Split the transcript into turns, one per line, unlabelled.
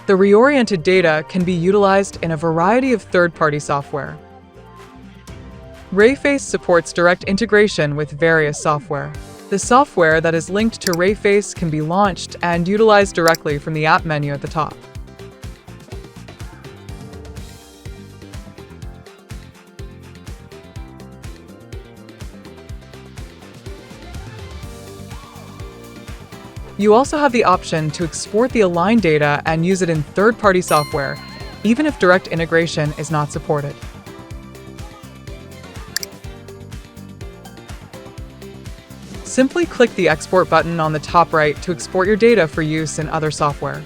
The reoriented data can be utilized in a variety of third-party software. Rayface supports direct integration with various software. The software that is linked to Rayface can be launched and utilized directly from the app menu at the top. You also have the option to export the Align data and use it in third-party software, even if direct integration is not supported. Simply click the Export button on the top right to export your data for use in other software.